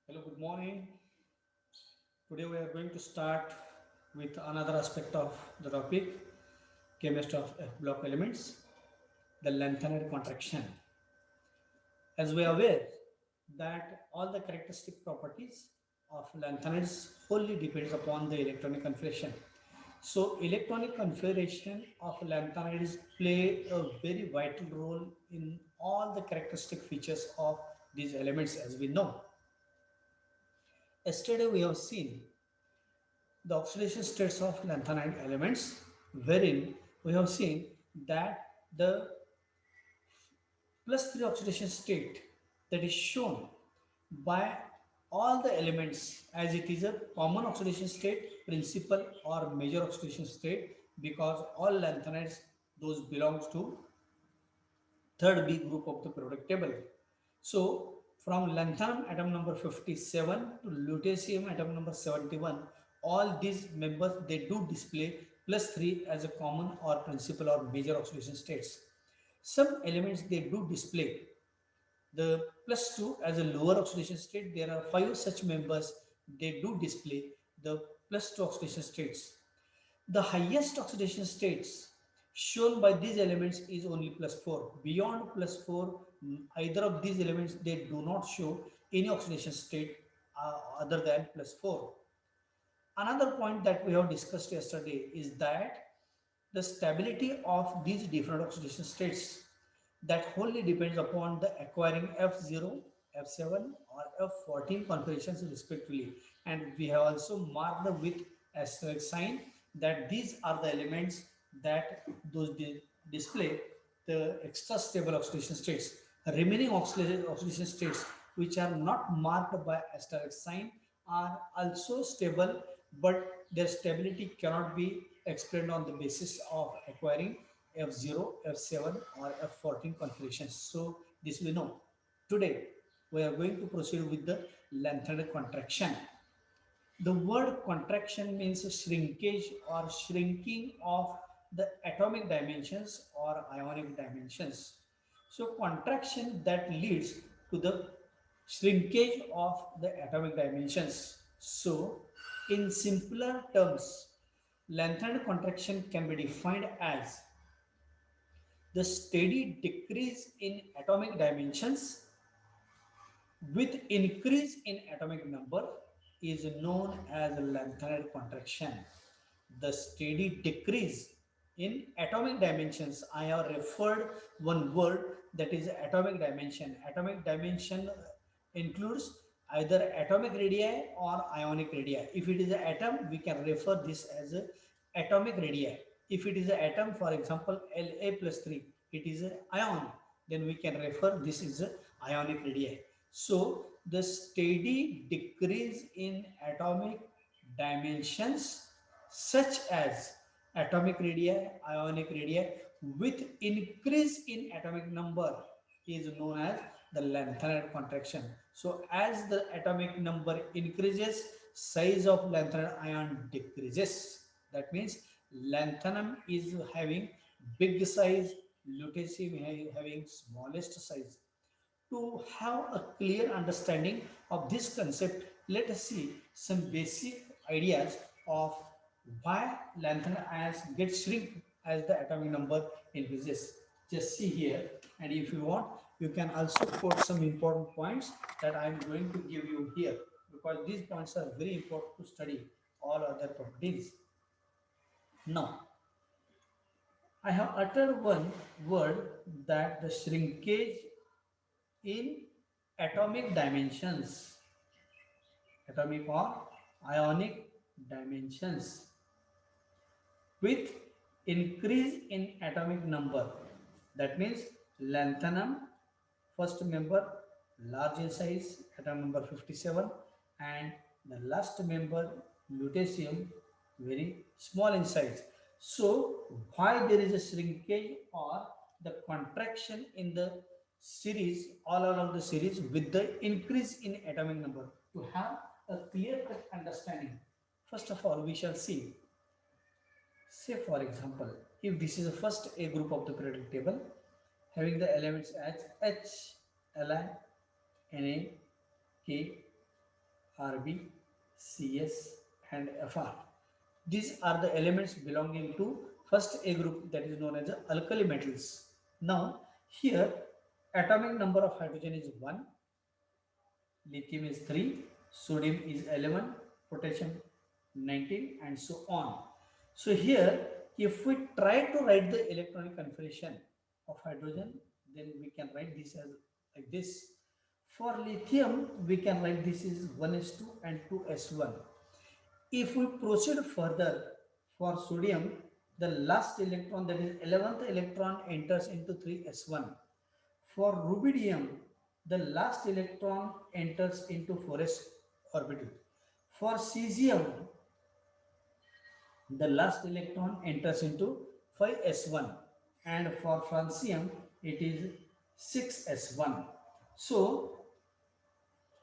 Hello, good morning. Today we are going to start with another aspect of the topic, chemistry of F block elements, the lengthened contraction. As we are aware that all the characteristic properties of lanthanides wholly depends upon the electronic configuration. So electronic configuration of lanthanides play a very vital role in all the characteristic features of these elements as we know. Yesterday we have seen the oxidation states of lanthanide elements, wherein we have seen that the plus 3 oxidation state that is shown by all the elements as it is a common oxidation state, principal or major oxidation state, because all lanthanides those belongs to third B group of the periodic table. So from lanthanum atom number 57 to lutetium atom number 71, all these members they do display plus 3 as a common or principal or major oxidation states. Some elements they do display the plus 2 as a lower oxidation state. There are 5 such members, they do display the plus 2 oxidation states. The highest oxidation states shown by these elements is only plus 4. Beyond plus 4, either of these elements they do not show any oxidation state other than plus 4. Another point that we have discussed yesterday is that the stability of these different oxidation states that wholly depends upon the acquiring F0, F7 or F14 configurations respectively, and we have also marked with asterisk sign that these are the elements that those display the extra stable oxidation states. Remaining oxidation states which are not marked by asterisk sign are also stable, but their stability cannot be explained on the basis of acquiring F0, F7 or F14 configurations. So this we know. Today we are going to proceed with the lengthened contraction. The word contraction means shrinkage or shrinking of the atomic dimensions or ionic dimensions. So contraction that leads to the shrinkage of the atomic dimensions. So in simpler terms, lengthened contraction can be defined as the steady decrease in atomic dimensions with increase in atomic number is known as lengthened contraction. The steady decrease in atomic dimensions, I have referred one word, that is atomic dimension. Atomic dimension includes either atomic radii or ionic radii. If it is an atom, we can refer this as a atomic radii. If it is an atom, for example, La plus 3, it is an ion, then we can refer this is a ionic radii. So the steady decrease in atomic dimensions such as atomic radii, ionic radii with increase in atomic number is known as the lengthened contraction. So as the atomic number increases, size of lengthened ion decreases. That means lanthanum is having big size, lutetium having smallest size. To have a clear understanding of this concept, let us see some basic ideas of why lanthanum ions get shrink as the atomic number increases. Just see here, and if you want, you can also quote some important points that I am going to give you here, because these points are very important to study all other properties. Now, I have uttered one word, that the shrinkage in atomic dimensions, atomic or ionic dimensions with increase in atomic number. That means lanthanum first member large in size, atom number 57, and the last member lutetium very small in size. So why there is a shrinkage or the contraction in the series, all along the series, with the increase in atomic number? To have a clear cut understanding, first of all we shall see. Say for example, if this is the first A group of the periodic table having the elements as H, Li, Na, K, Rb, Cs and Fr. These are the elements belonging to first A group, that is known as the alkali metals. Now here atomic number of hydrogen is 1, lithium is 3, sodium is 11, potassium 19 and so on. So here if we try to write the electronic configuration of hydrogen, then we can write this as like this. For lithium we can write this is 1s2 and 2s1. If we proceed further, for sodium, the last electron, that is 11th electron, enters into 3s1. For rubidium, the last electron enters into 4s orbital. For cesium, the last electron enters into 5s1, and for francium it is 6s1. So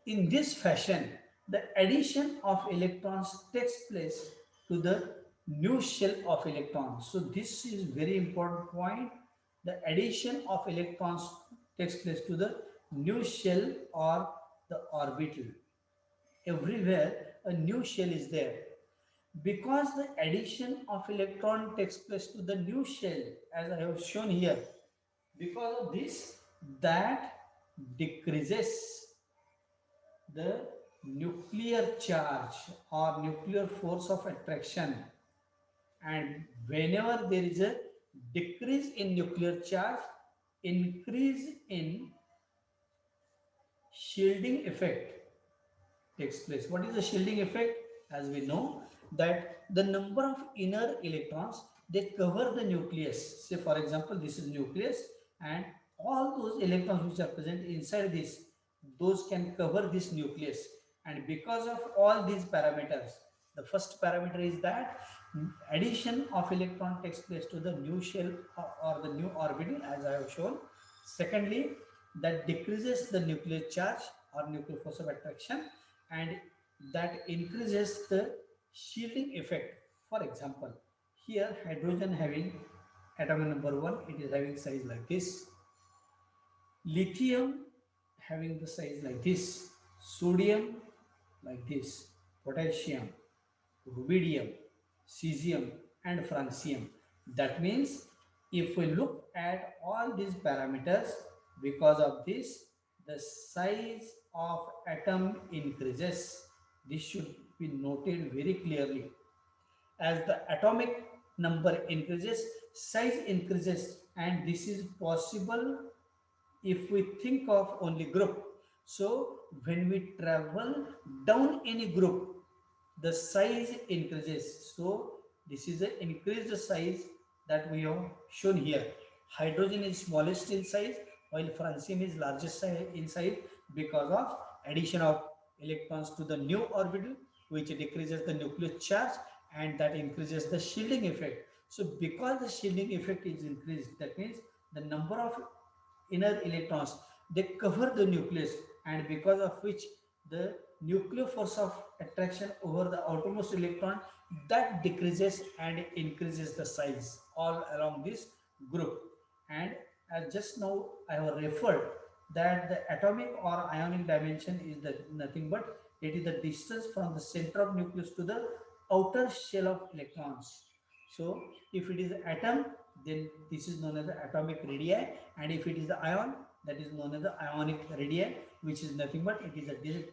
in this fashion, the addition of electrons takes place to the new shell of electrons. So this is very important point. The addition of electrons takes place to the new shell or the orbital. Everywhere a new shell is there. Because the addition of electron takes place to the new shell, as I have shown here, because of this, that decreases the nuclear charge or nuclear force of attraction, and whenever there is a decrease in nuclear charge, increase in shielding effect takes place. What is the shielding effect? As we know that the number of inner electrons, they cover the nucleus. Say for example, this is nucleus and all those electrons which are present inside this, those can cover this nucleus. And because of all these parameters, the first parameter is that addition of electron takes place to the new shell or the new orbital, as I have shown. Secondly, that decreases the nuclear charge or nuclear force of attraction, and that increases the shielding effect. For example, here hydrogen having atom number 1, it is having size like this. Lithium having the size like this. Sodium like this. Potassium, rubidium, cesium and francium. That means if we look at all these parameters, because of this, the size of atom increases. This should be noted very clearly. As the atomic number increases, size increases, and this is possible if we think of only group. So when we travel down any group, the size increases. So this is the increased size that we have shown here. Hydrogen is smallest in size, while francium is largest in size because of addition of electrons to the new orbital, which decreases the nuclear charge and that increases the shielding effect. So because the shielding effect is increased, that means the number of inner electrons, they cover the nucleus, and because of which the nuclear force of attraction over the outermost electron, that decreases and increases the size all along this group. And as just now I have referred that the atomic or ionic dimension is the nothing but it is the distance from the center of nucleus to the outer shell of electrons. So if it is atom, then this is known as the atomic radii, and if it is the ion, that is known as the ionic radii, which is nothing but it is a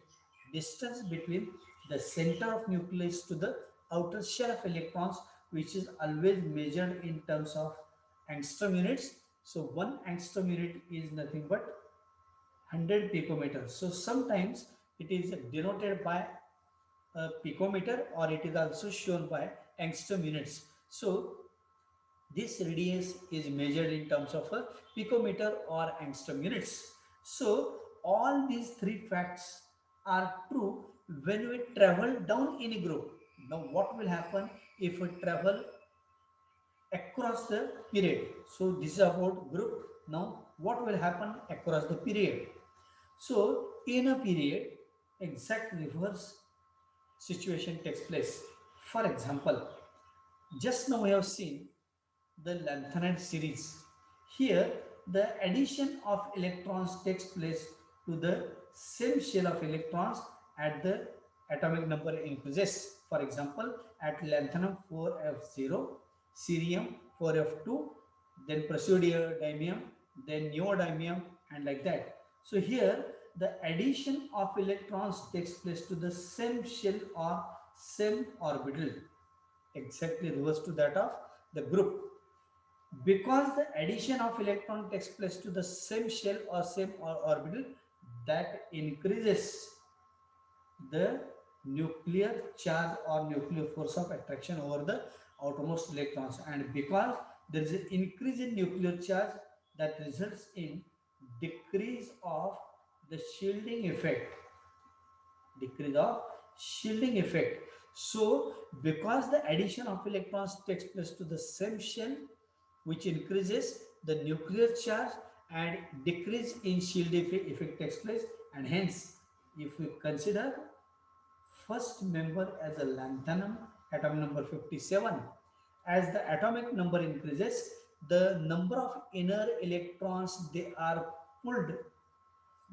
distance between the center of nucleus to the outer shell of electrons, which is always measured in terms of angstrom units. So 1 angstrom unit is nothing but 100 picometers. So sometimes it is denoted by a picometer, or it is also shown by angstrom units. So this radius is measured in terms of a picometer or angstrom units. So all these three facts are true when we travel down any group. Now what will happen if we travel across the period? So this is about group. Now what will happen across the period? So in a period, exact reverse situation takes place. For example, just now we have seen the lanthanide series. Here, the addition of electrons takes place to the same shell of electrons at the atomic number increases. For example, at lanthanum 4f0, cerium 4f2, then praseodymium, then neodymium, and like that. So here the addition of electrons takes place to the same shell or same orbital, exactly reverse to that of the group. Because the addition of electron takes place to the same shell or same orbital, that increases the nuclear charge or nuclear force of attraction over the outermost electrons, and because there is an increase in nuclear charge, that results in decrease of the shielding effect, decrease of shielding effect. So because the addition of electrons takes place to the same shell, which increases the nuclear charge, and decrease in shield effect takes place, and hence if we consider first member as a lanthanum, atom number 57. As the atomic number increases, the number of inner electrons they are pulled,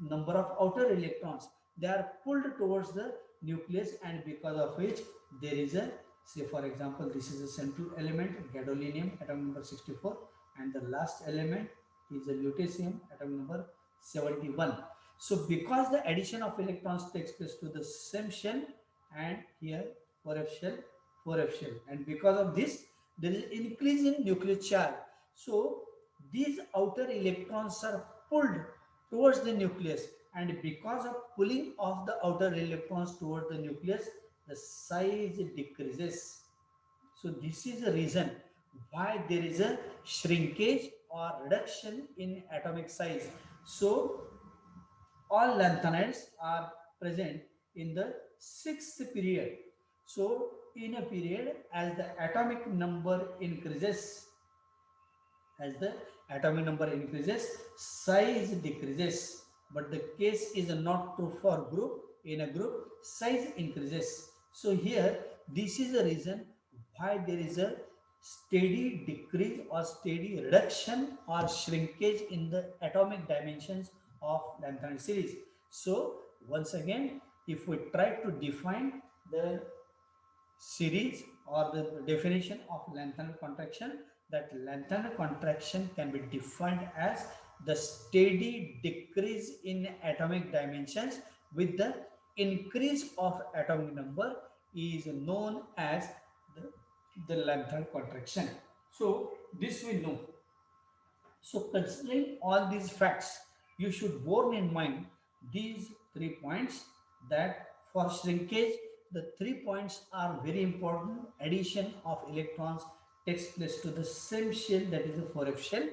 number of outer electrons they are pulled towards the nucleus, and because of which there is a, say for example, this is a central element gadolinium, atom number 64, and the last element is a lutetium, atom number 71. So because the addition of electrons takes place to the same shell, and here 4f shell, 4f shell, and because of this there is increase in nuclear charge. So these outer electrons are pulled towards the nucleus, and because of pulling of the outer electrons towards the nucleus, the size decreases. So this is the reason why there is a shrinkage or reduction in atomic size. So all lanthanides are present in the sixth period. So in a period, as the atomic number increases, as the atomic number increases, size decreases. But the case is not true for group. In a group, size increases. So here this is the reason why there is a steady decrease or steady reduction or shrinkage in the atomic dimensions of lanthanide series. So once again, if we try to define the series or the definition of lanthanide contraction, that lanthanide contraction can be defined as the steady decrease in atomic dimensions with the increase of atomic number is known as the lanthanide contraction. So this we know. So considering all these facts, you should bear in mind these 3 points, that for shrinkage, the 3 points are very important. Addition of electrons takes place to the same shell, that is the 4f shell,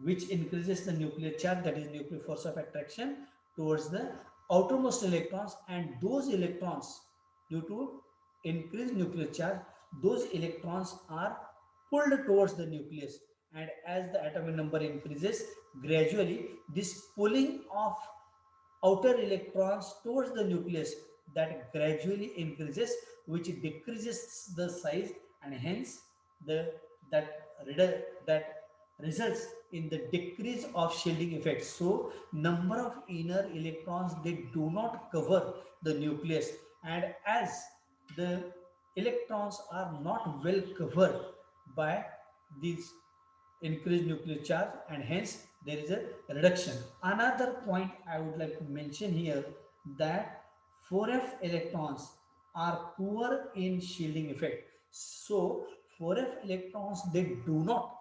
which increases the nuclear charge, that is nuclear force of attraction towards the outermost electrons, and those electrons, due to increased nuclear charge, those electrons are pulled towards the nucleus, and as the atomic number increases, gradually this pulling of outer electrons towards the nucleus, that gradually increases, which decreases the size, and hence the that that results in the decrease of shielding effect. So number of inner electrons they do not cover the nucleus, and as the electrons are not well covered by these increased nuclear charge, and hence there is a reduction. Another point I would like to mention here, that 4f electrons are poor in shielding effect. So 4f electrons they do not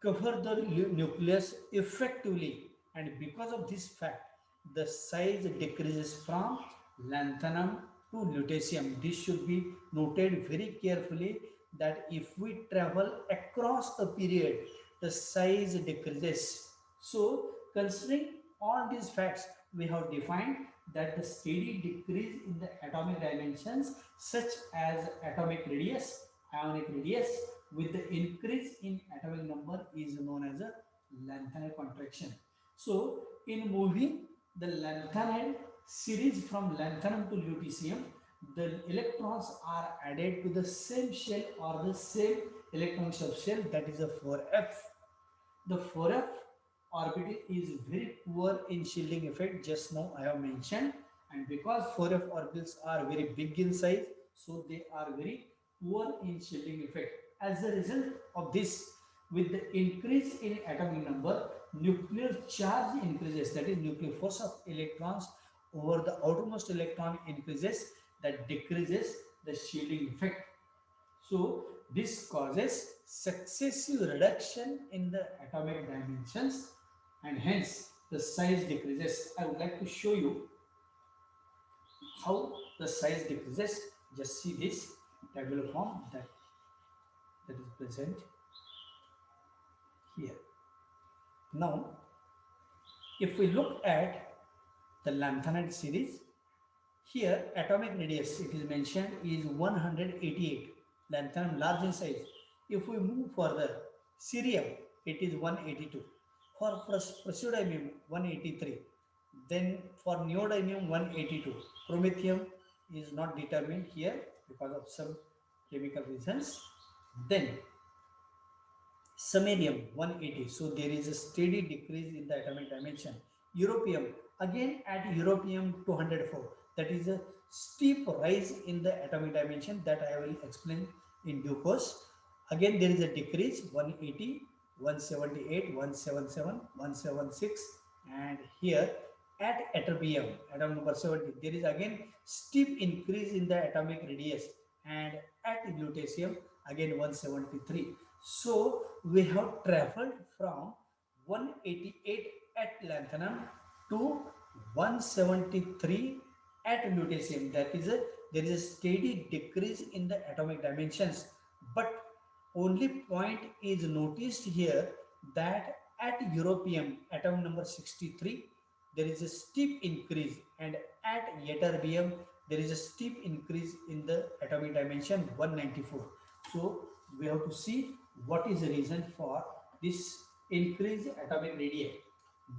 cover the nucleus effectively, and because of this fact the size decreases from lanthanum to lutetium. This should be noted very carefully, that if we travel across a period, the size decreases. So considering all these facts, we have defined that the steady decrease in the atomic dimensions, such as atomic radius, ionic radius, with the increase in atomic number is known as a lanthanide contraction. So in moving the lanthanide series from lanthanum to lutetium, the electrons are added to the same shell or the same electron subshell, that is a 4f. The 4f orbital is very poor in shielding effect, just now I have mentioned, And because 4f orbitals are very big in size, so they are very poor in shielding effect. As a result of this, with the increase in atomic number, nuclear charge increases, that is nuclear force of electrons over the outermost electron increases, that decreases the shielding effect. So this causes successive reduction in the atomic dimensions and hence the size decreases. I would like to show you how the size decreases. Just see this tabular form that is present here. Now, if we look at the lanthanide series, here atomic radius, it is mentioned, is 188, lanthanum large in size. If we move further, cerium, it is 182. For praseodymium, 183. Then for neodymium, 182. Promethium is not determined here because of some chemical reasons. Then samarium 180, so there is a steady decrease in the atomic dimension. Europium, again at europium 204, that is a steep rise in the atomic dimension that I will explain in due course. Again there is a decrease, 180, 178, 177, 176, and here at ytterbium, atom number 70, there is again steep increase in the atomic radius, and at lutetium again 173. So we have traveled from 188 at lanthanum to 173 at lutetium. That is there is a steady decrease in the atomic dimensions, but only point is noticed here that at europium atom number 63 there is a steep increase, and at ytterbium there is a steep increase in the atomic dimension 194. So we have to see what is the reason for this increased atomic radii.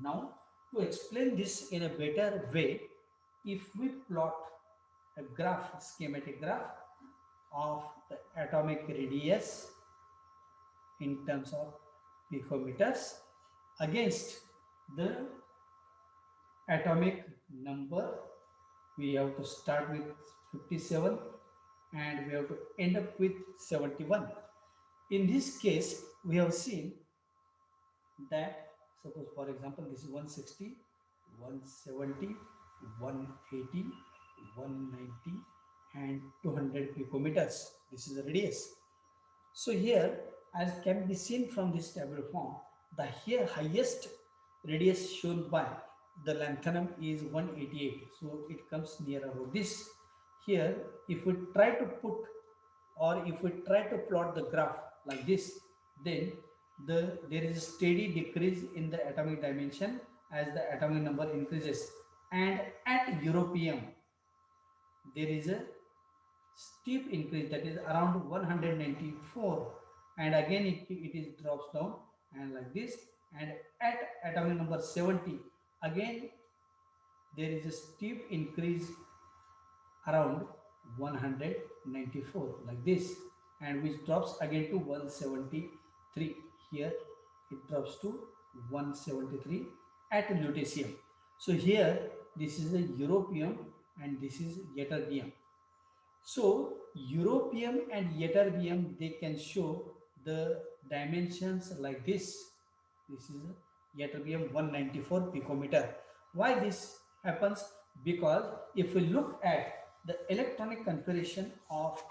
Now, to explain this in a better way, if we plot a graph, schematic graph of the atomic radius in terms of picometers against the atomic number, we have to start with 57 and we have to end up with 71. In this case, we have seen that, suppose for example, this is 160, 170, 180, 190 and 200 picometers. This is the radius. So here, as can be seen from this tabular form, the here highest radius shown by the lanthanum is 188. So it comes near about this. Here, if we try to put, or if we try to plot the graph like this, then there is a steady decrease in the atomic dimension as the atomic number increases, and at europium there is a steep increase, that is around 194, and again it drops down and like this, and at atomic number 70 again there is a steep increase around 194 like this, and which drops again to 173. Here it drops to 173 at lutetium. So here this is a europium and this is ytterbium. So europium and ytterbium, they can show the dimensions like this. This is ytterbium 194 picometer. Why this happens? Because if we look at the electronic configuration of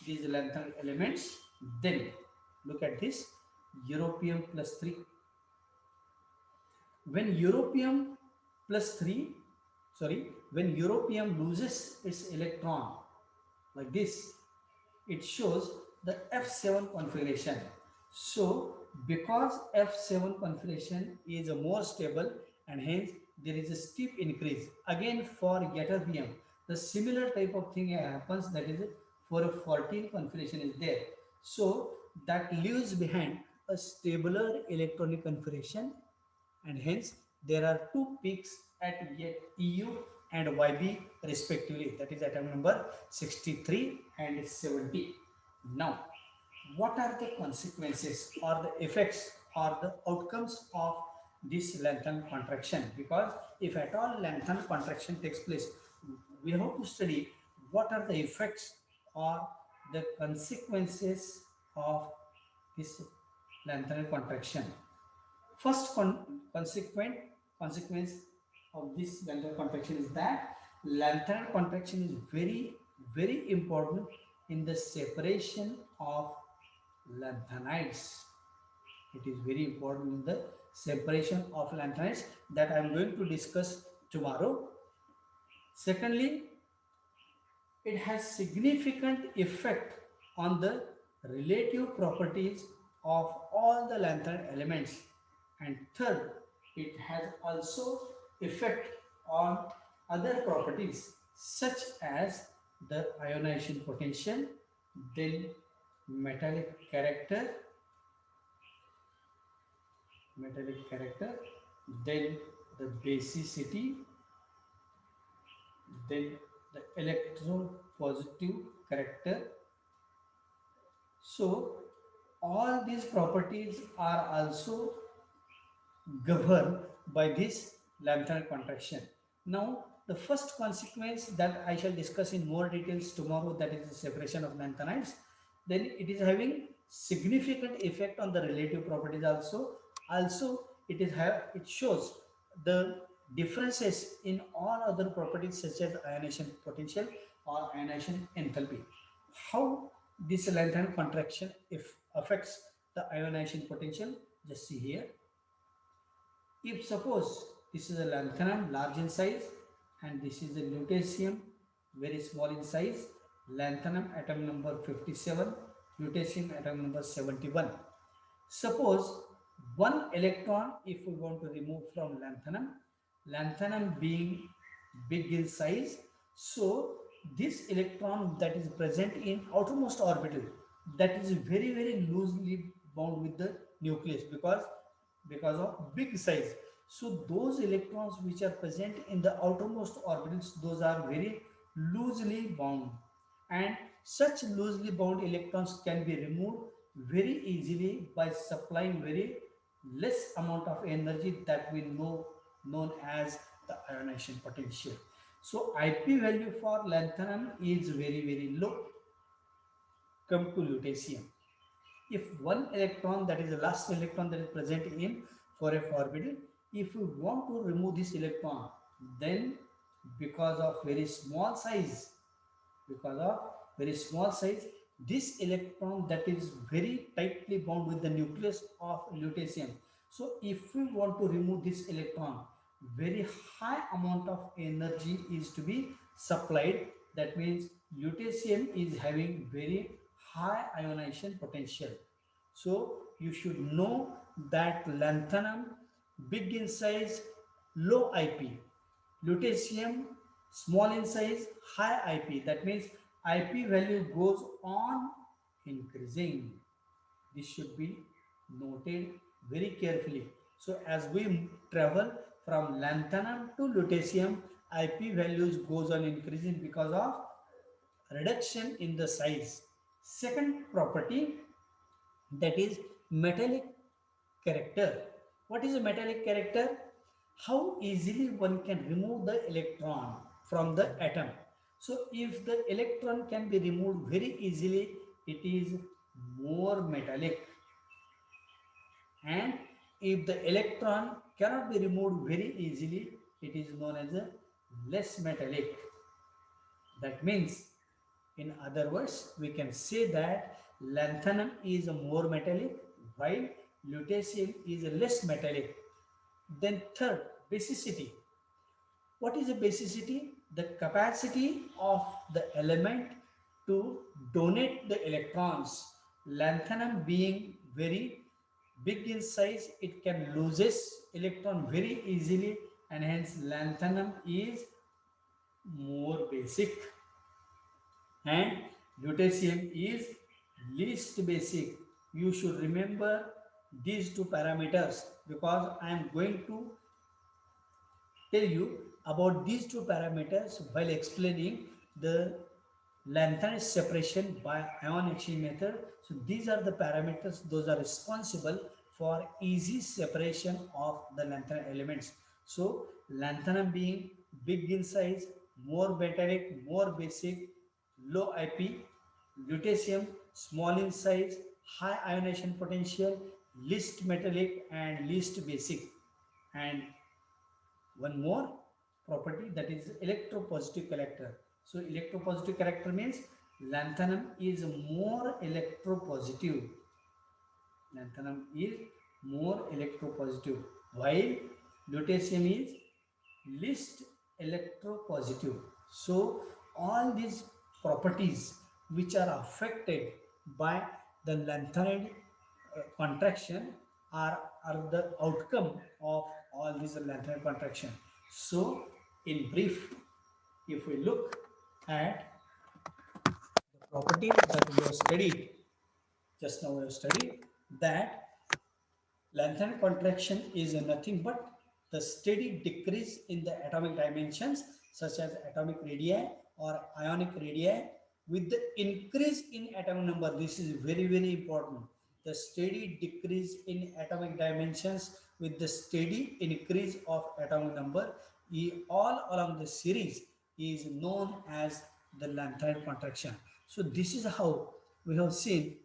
these lanthanide elements, then look at this, europium plus 3. When europium plus 3, when europium loses its electron like this, it shows the F7 configuration. So because F7 configuration is more stable and hence there is a steep increase. Again for ytterbium, the similar type of thing happens, that is for a 14 configuration is there. So that leaves behind a stabler electronic configuration, and hence there are two peaks at EU and YB respectively, that is atom number 63 and 70. Now, what are the consequences or the effects or the outcomes of this lanthanum contraction? Because if at all lanthanum contraction takes place, we have to study what are the effects or the consequences of this lanthanum contraction. First consequence of this lanthanum contraction is that lanthanum contraction is very important in the separation of lanthanides. It is very important in the separation of lanthanides that I am going to discuss tomorrow. Secondly, it has significant effect on the relative properties of all the lanthanide elements. And third, it has also effect on other properties such as the ionization potential, then metallic character, then the basicity, then the electropositive character. So all these properties are also governed by this lanthanide contraction. Now the first consequence that I shall discuss in more details tomorrow, that is the separation of lanthanides. Then it is having significant effect on the relative properties also. Also it shows the differences in all other properties such as ionization potential or ionization enthalpy. How this lanthanide contraction if affects the ionization potential, just see here. If suppose this is a lanthanum large in size and this is a lutetium very small in size, lanthanum atom number 57, lutetium atom number 71. Suppose one electron if we want to remove from lanthanum, lanthanum being big in size, so this electron that is present in outermost orbital, that is very loosely bound with the nucleus because of big size. So those electrons which are present in the outermost orbitals, those are very loosely bound, and such loosely bound electrons can be removed very easily by supplying very less amount of energy that we know known as the ionization potential. So IP value for lanthanum is very low come to lutetium. If one electron, that is the last electron that is present in 4f orbital, if we want to remove this electron, then because of very small size, this electron that is very tightly bound with the nucleus of lutetium. So if we want to remove this electron, very high amount of energy is to be supplied. That means lutetium is having very high ionization potential. So you should know that lanthanum big in size, low IP, lutetium small in size, high IP. That means IP value goes on increasing. This should be noted very carefully. So as we travel from lanthanum to lutetium, IP values goes on increasing because of reduction in the size. Second property, that is metallic character. What is a metallic character? How easily one can remove the electron from the atom. So if the electron can be removed very easily, it is more metallic. And if the electron cannot be removed very easily, it is known as a less metallic. That means, in other words, we can say that lanthanum is a more metallic while lutetium is a less metallic. Then third, basicity. What is a basicity? The capacity of the element to donate the electrons. Lanthanum being very big in size, it can loses electron very easily, and hence lanthanum is more basic, and lutetium is least basic. You should remember these two parameters because I am going to tell you about these two parameters while explaining the lanthanide separation by ion exchange method. So these are the parameters, those are responsible for easy separation of the lanthanide elements. So lanthanum being big in size, more metallic, more basic, low IP, lutetium, small in size, high ionization potential, least metallic and least basic. And one more property, that is electropositive character. So electropositive character means lanthanum is more electropositive. Lanthanum is more electropositive, while lutetium is least electropositive. So all these properties which are affected by the lanthanide contraction are the outcome of all these lanthanide contraction. So in brief, if we look at the properties that we have studied, just now we have studied that lengthened contraction is nothing but the steady decrease in the atomic dimensions such as atomic radii or ionic radii with the increase in atom number. This is very, very important. The steady decrease in atomic dimensions with the steady increase of atomic number all along the series is known as the lengthened contraction. So this is how we have seen